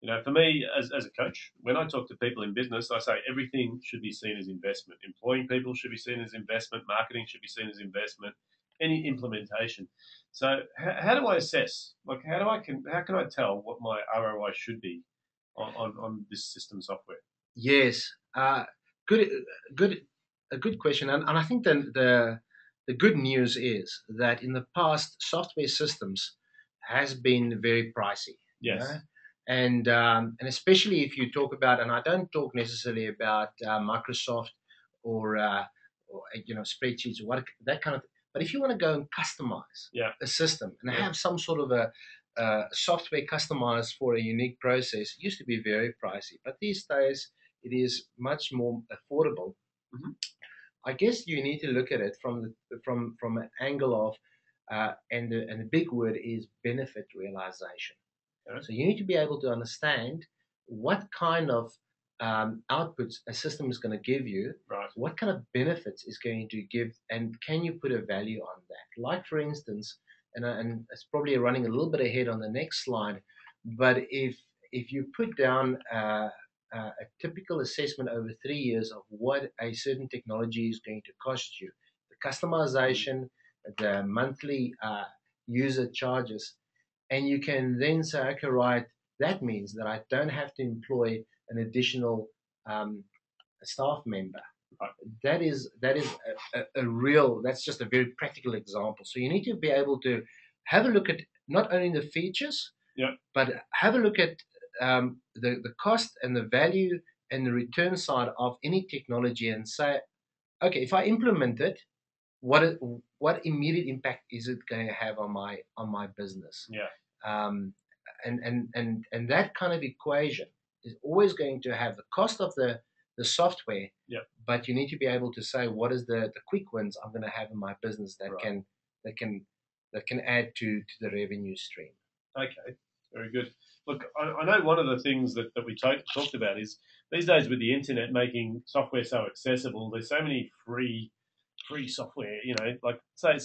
You know, for me as a coach, when I talk to people in business, I say everything should be seen as investment. Employing people should be seen as investment. Marketing should be seen as investment. Any implementation. So how do I assess? Like, how can I tell what my ROI should be on this system software? Yes, good, good, a good question, and I think the good news is that in the past, software systems has been very pricey. Yes. You know? And especially if you talk about, and I don't talk necessarily about Microsoft or spreadsheets or what that kind of. But if you want to go and customize a system and have some sort of a software customized for a unique process, it used to be very pricey. But these days, it is much more affordable. Mm-hmm. I guess you need to look at it from an angle of, and the big word is benefit realization. Okay. So you need to be able to understand what kind of outputs a system is going to give you, right. What kind of benefits is going to give, and can you put a value on that? Like for instance, and it's probably running a little bit ahead on the next slide, but if you put down a typical assessment over 3 years of what a certain technology is going to cost you, the customization, the monthly user charges, and you can then say, okay, right, that means that I don't have to employ an additional staff member. That is a real, that's just a very practical example. So you need to be able to have a look at not only the features, but have a look at the cost and the value and the return side of any technology, and say, okay, if I implement it, what immediate impact is it going to have on my business? Um, and that kind of equation is always going to have the cost of the software, but you need to be able to say, what is the quick wins I'm going to have in my business that can add to the revenue stream. Okay, very good. Look, I know one of the things that we talked about is these days with the internet making software so accessible, there's so many free software. Like say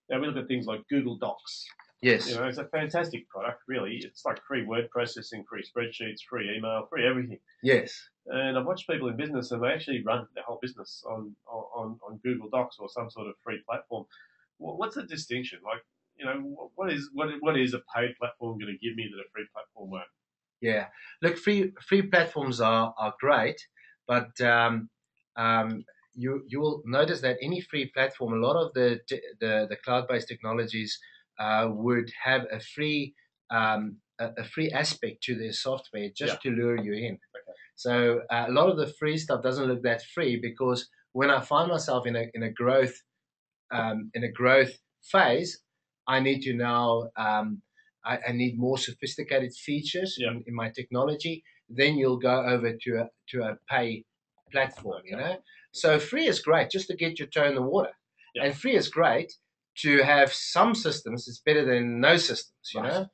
we look at things like Google Docs. Yes. It's a fantastic product, really. It's like free word processing, free spreadsheets, free email, free everything. Yes. And I've watched people in business, and they actually run their whole business on Google Docs or some sort of free platform. What's the distinction? Like, what is a paid platform going to give me that a free platform won't? Yeah. Look, free platforms are great, but you will notice that any free platform, a lot of the cloud-based technologies would have a free aspect to their software just to lure you in. Okay. So a lot of the free stuff doesn't look that free, because when I find myself in a growth phase, I need to now I need more sophisticated features in my technology. Then you'll go over to a pay platform. So free is great just to get your toe in the water, and free is great to have some systems. It's better than no systems,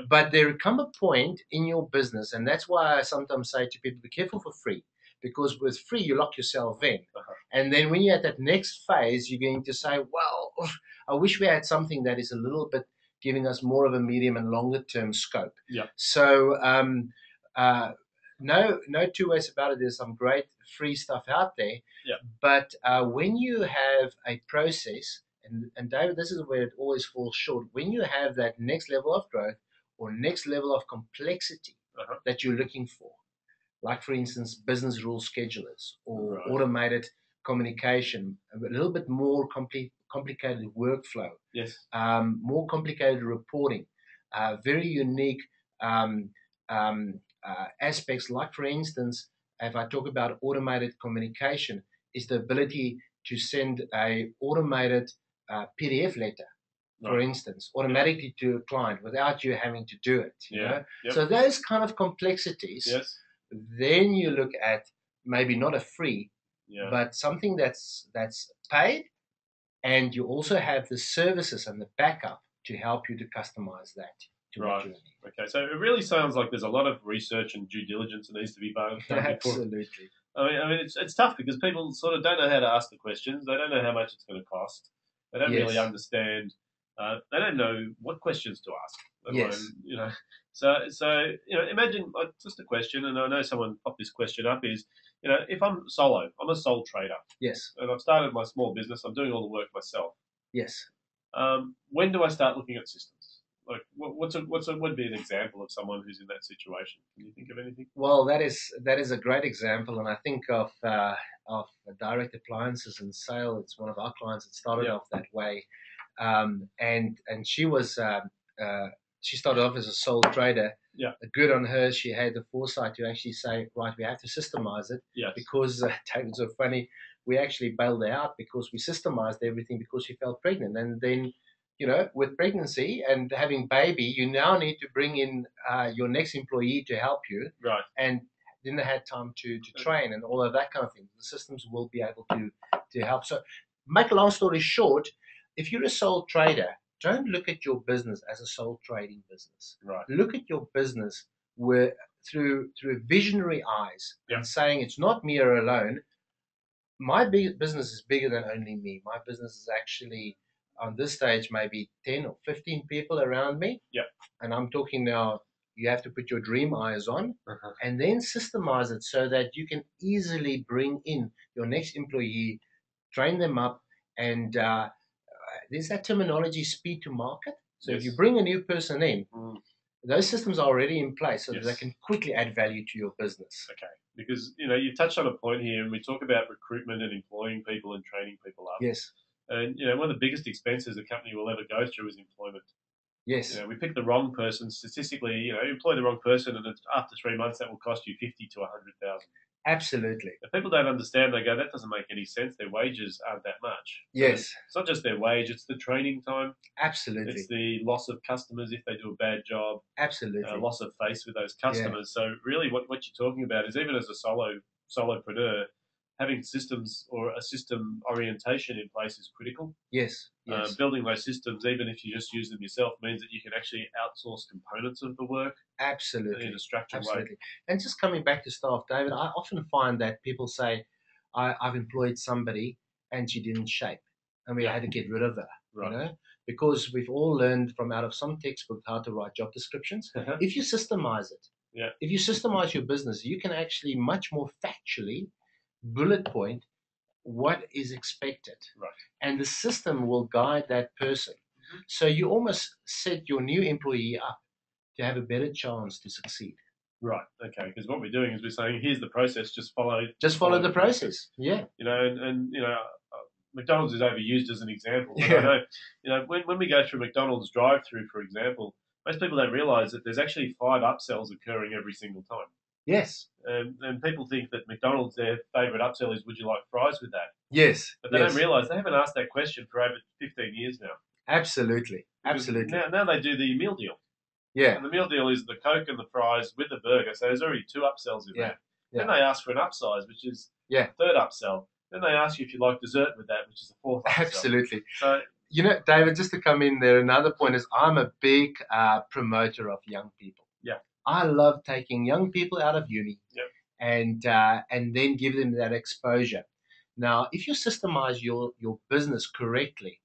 But there come a point in your business, and that's why I sometimes say to people, be careful for free, because with free you lock yourself in. And then when you're at that next phase, you're going to say, well, I wish we had something that is a little bit giving us more of a medium and longer term scope. So no two ways about it. There's some great free stuff out there. But when you have a process, and David, this is where it always falls short, when you have that next level of growth or next level of complexity that you're looking for, like for instance, business rule schedulers or automated communication, a little bit more complicated workflow, more complicated reporting, very unique aspects, like for instance, if I talk about automated communication, is the ability to send a automated PDF letter, for instance, automatically to a client without you having to do it. So those kind of complexities, then you look at maybe not a free, but something that's paid, and you also have the services and the backup to help you to customize that to what you need. Okay, so it really sounds like there's a lot of research and due diligence that needs to be done. Absolutely. I mean, it's tough because people sort of don't know how to ask the questions. They don't know how much it's going to cost. They don't really understand. They don't know what questions to ask. So imagine just a question, and I know someone popped this question up, is, if I'm I'm a sole trader. Yes. And I've started my small business. I'm doing all the work myself. Yes. When do I start looking at systems? Like, what would be an example of someone who's in that situation? Can you think of anything? Well, that is a great example, and I think of direct appliances and sale. It's one of our clients that started off that way, and she was she started off as a sole trader. Good on her. She had the foresight to actually say, right, we have to systemize it. Because David's so funny. We actually bailed her out because we systemized everything because she felt pregnant, and then, with pregnancy and having baby, you now need to bring in your next employee to help you. Right. And then they had time to train and all of that kind of thing. The systems will be able to help. So, make a long story short, if you're a sole trader, don't look at your business as a sole trading business. Right. Look at your business through visionary eyes and saying, it's not me or alone. My business is bigger than only me. My business is actually, on this stage, maybe 10 or 15 people around me. And I'm talking now, you have to put your dream eyes on and then systemize it so that you can easily bring in your next employee, train them up, and there's that terminology, speed to market. So if Yes. you bring a new person in, those systems are already in place so that they Yes. can quickly add value to your business. Okay. Because, you touched on a point here, and we talk about recruitment and employing people and training people up. Yes. And, one of the biggest expenses a company will ever go through is employment. Yes. We pick the wrong person. Statistically, you employ the wrong person, and after 3 months, that will cost you 50 to 100,000. Absolutely. If people don't understand, they go, that doesn't make any sense. Their wages aren't that much. Yes. It's not just their wage; it's the training time. Absolutely. It's the loss of customers if they do a bad job. Absolutely. Loss of face with those customers. So really, what you're talking about is, even as a solopreneur, having systems or a system orientation in place is critical. Yes. Yes. Building those systems, even if you just use them yourself, means that you can actually outsource components of the work. Absolutely. In a structured Absolutely. way. And just coming back to staff, David, I often find that people say, I've employed somebody and she didn't shape, and we had to get rid of her. Right. Because we've all learned from out of some textbook how to write job descriptions. If you systemize it, if you systemize your business, you can actually much more factually bullet point what is expected. Right. And the system will guide that person. So you almost set your new employee up to have a better chance to succeed. Right. Okay. Because what we're doing is we're saying, here's the process. Just follow the process. Yeah. And McDonald's is overused as an example. But Yeah. I know, when we go through McDonald's drive-through, for example, most people don't realise that there's actually 5 upsells occurring every single time. Yes. And people think that McDonald's, their favourite upsell is, would you like fries with that? Yes. But they don't realise they haven't asked that question for over 15 years now. Absolutely. Because Absolutely. Now they do the meal deal. Yeah. And the meal deal is the Coke and the fries with the burger. So there's already 2 upsells in there. Then they ask for an upsize, which is the 3rd upsell. Then they ask you if you like dessert with that, which is the 4th upsell. Absolutely. So, David, just to come in there, another point is I'm a big promoter of young people. Yeah. I love taking young people out of uni and then give them that exposure. Now, if you systemize your business correctly,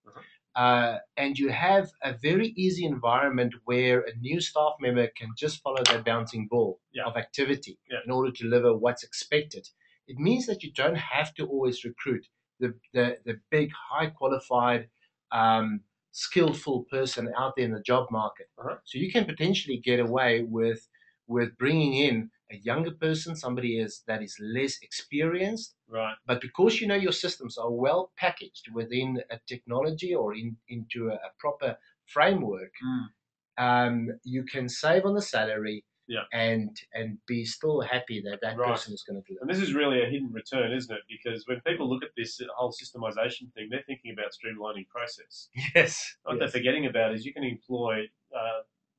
and you have a very easy environment where a new staff member can just follow that bouncing ball of activity in order to deliver what's expected, it means that you don't have to always recruit the big, high qualified, skillful person out there in the job market. So you can potentially get away with bringing in a younger person, somebody that is less experienced. Right. But because your systems are well packaged within a technology or into a proper framework, you can save on the salary and be still happy that person is going to deliver. And this is really a hidden return, isn't it? Because when people look at this whole systemization thing, they're thinking about streamlining process. Yes. What they're forgetting about is you can employ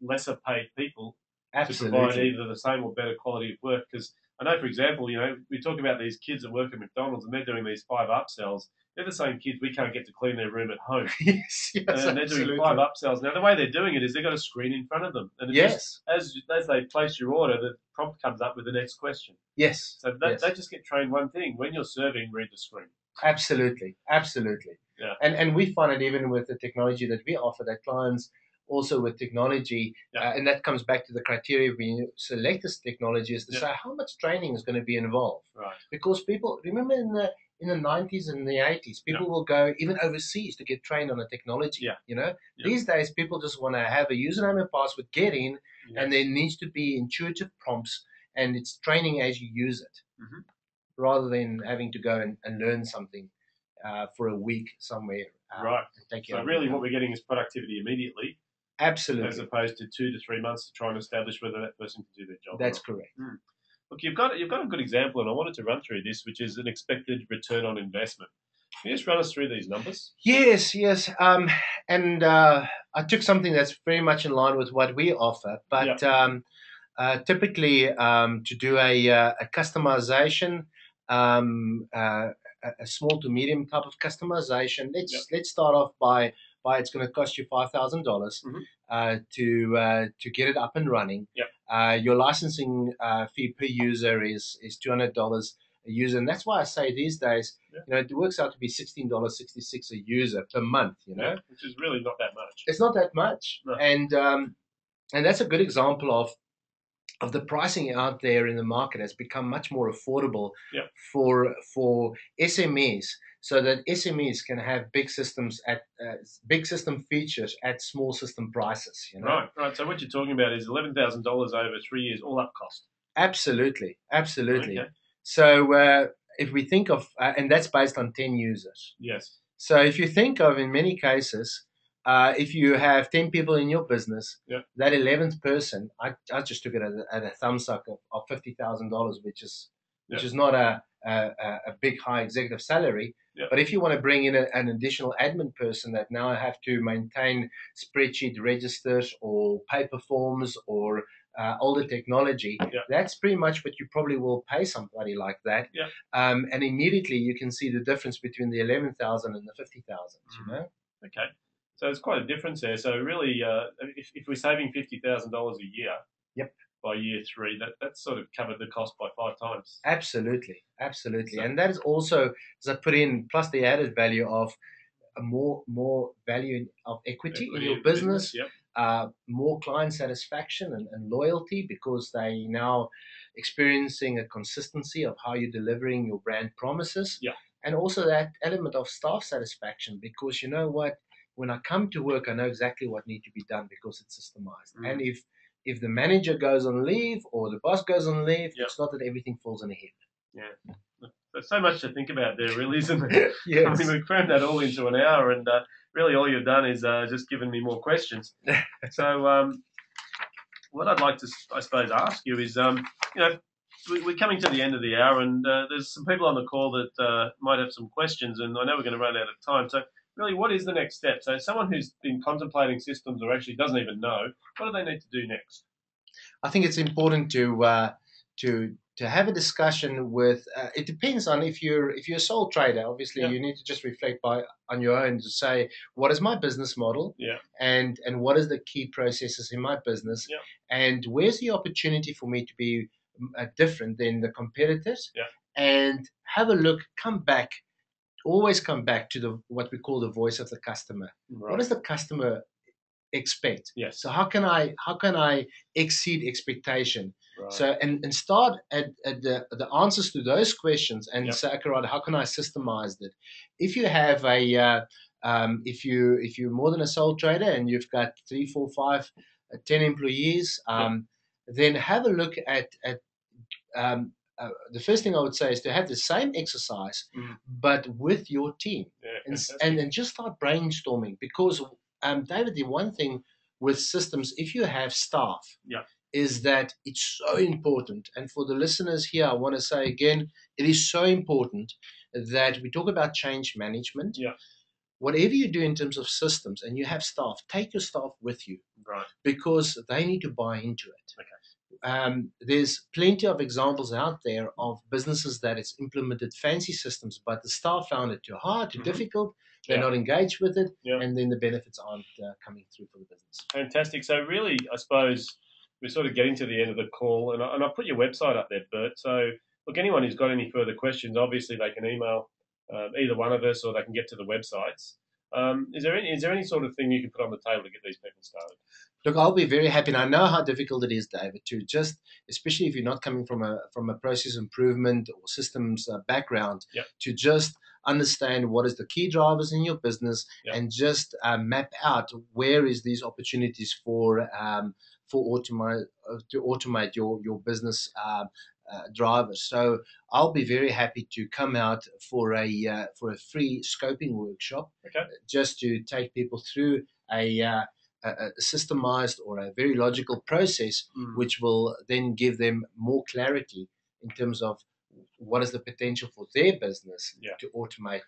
lesser paid people Absolutely. to provide either the same or better quality of work. Because I know, for example, we talk about these kids that work at McDonald's and they're doing these 5 upsells. They're the same kids we can't get to clean their room at home. Yes, and they're doing 5 upsells. Now, the way they're doing it is they've got a screen in front of them. And just, as they place your order, the prompt comes up with the next question. Yes. So they just get trained one thing. When you're serving, read the screen. Absolutely. Absolutely. Yeah. And we find it even with the technology that we offer, that clients also with technology, and that comes back to the criteria when you select this technology, is to say how much training is going to be involved. Right. Because people, remember in the 90s and the 80s, people will go even overseas to get trained on the technology. These days, people just want to have a username and password, get in, and there needs to be intuitive prompts, and it's training as you use it, rather than having to go and learn something for a week somewhere. Right. So really what we're getting is productivity immediately. Absolutely. As opposed to 2 to 3 months to try and establish whether that person can do their job. That's correct. Look, you've got a good example, and I wanted to run through this, which is an expected return on investment. Can you just run us through these numbers? Yes. And I took something that's very much in line with what we offer, but typically to do a customization, a small to medium type of customization. Let's start off by it's going to cost you $5,000 to get it up and running. Your licensing fee per user is $200 a user, and that's why I say these days, it works out to be $16.66 a user per month. Which is really not that much. It's not that much, no. And that's a good example of the pricing out there in the market has become much more affordable for SMEs. so that SMEs can have big systems at big system features at small system prices. Right, right. So what you're talking about is $11,000 over 3 years, all up cost. Absolutely, absolutely. Okay. So if we think of, and that's based on 10 users. Yes. So if you think of, in many cases, if you have 10 people in your business, Yep. that 11th person, I just took it at a thumbs up of $50,000, which is not a big high executive salary. Yep. But if you want to bring in an additional admin person that now have to maintain spreadsheet registers or paper forms or older technology, Yep. that's pretty much what you probably will pay somebody like that. Yep. And immediately you can see the difference between the 11,000 and the 50,000. You know. Okay. So it's quite a difference there. So really, if we're saving $50,000 a year, yep, by year 3, that's sort of covered the cost by 5 times. Absolutely, absolutely, and that is also, as I put in, plus the added value of a more value of equity in your business. Yep. More client satisfaction and loyalty because they now experiencing a consistency of how you're delivering your brand promises. Yeah. And also that element of staff satisfaction because you know what, when I come to work, I know exactly what needs to be done because it's systemized. And if the manager goes on leave or the boss goes on leave, it's not that everything falls on a heap. Yeah. There's so much to think about there, really, isn't there? Yes. I mean, we've crammed that all into an hour, and really all you've done is just given me more questions. So what I'd like to, I suppose, ask you is, we're coming to the end of the hour, and there's some people on the call that might have some questions, and I know we're going to run out of time. So really, what is the next step? So someone who's been contemplating systems or actually doesn't even know, what do they need to do next? I think it's important to have a discussion with. It depends on if you're a sole trader. Obviously, you need to just reflect on your own to say what is my business model, and what is the key processes in my business, and where's the opportunity for me to be different than the competitors, and have a look. Always come back to what we call the voice of the customer. Right. What does the customer expect? Yes. So how can I exceed expectation? Right. So and start at the answers to those questions and say, okay, right, how can I systemize it? If you have if you're more than a sole trader and you've got 3, 4, 5, 10 employees, then have a look at the first thing I would say is to have the same exercise, but with your team, and just start brainstorming. Because, David, the one thing with systems, if you have staff, is that it's so important. And for the listeners here, I want to say again, it is so important that we talk about change management. Whatever you do in terms of systems and you have staff, take your staff with you, because they need to buy into it. Okay. There's plenty of examples out there of businesses that it's implemented fancy systems, but the staff found it too hard, too difficult. They're not engaged with it, and then the benefits aren't coming through for the business. Fantastic. So really, I suppose we're sort of getting to the end of the call, and I'll put your website up there, Bert. So look, anyone who's got any further questions, obviously they can email either one of us, or they can get to the websites. Is there any sort of thing you can put on the table to get these people started? Look, I'll be very happy, and I know how difficult it is, David, to just, especially if you're not coming from a process improvement or systems background, to just understand what is the key drivers in your business and just map out where is these opportunities to automate your business drivers. So I'll be very happy to come out for a free scoping workshop, just to take people through a systemized or a very logical process, which will then give them more clarity in terms of what is the potential for their business to automate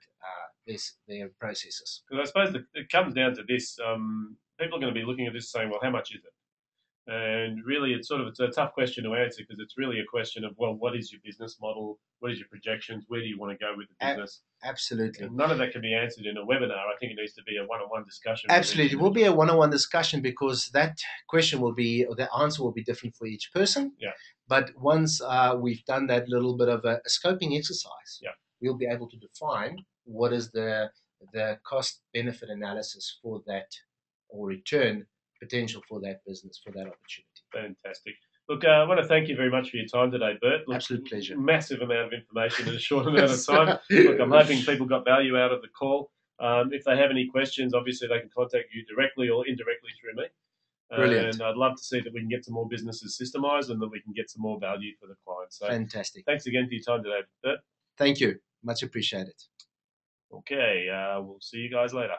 their processes. Because I suppose it comes down to this. People are going to be looking at this saying, well, how much is it? And really, it's a tough question to answer, because it's really a question of, well, what is your business model? What is your projections? Where do you want to go with the business? Absolutely. And none of that can be answered in a webinar. I think it needs to be a one-on-one discussion. Absolutely. It will be a one-on-one discussion, because that question will be, or the answer will be different for each person. But once we've done that little bit of a scoping exercise, we'll be able to define what is the cost-benefit analysis for that, or return potential for that business, for that opportunity. Fantastic. Look, I want to thank you very much for your time today, Bert. Look, Absolute pleasure. massive amount of information in a short amount of time. Look, I'm hoping people got value out of the call. If they have any questions, obviously they can contact you directly or indirectly through me. Brilliant. And I'd love to see that we can get some more businesses systemized and that we can get some more value for the clients. So Fantastic. thanks again for your time today, Bert. Thank you. Much appreciated. Okay, we'll see you guys later.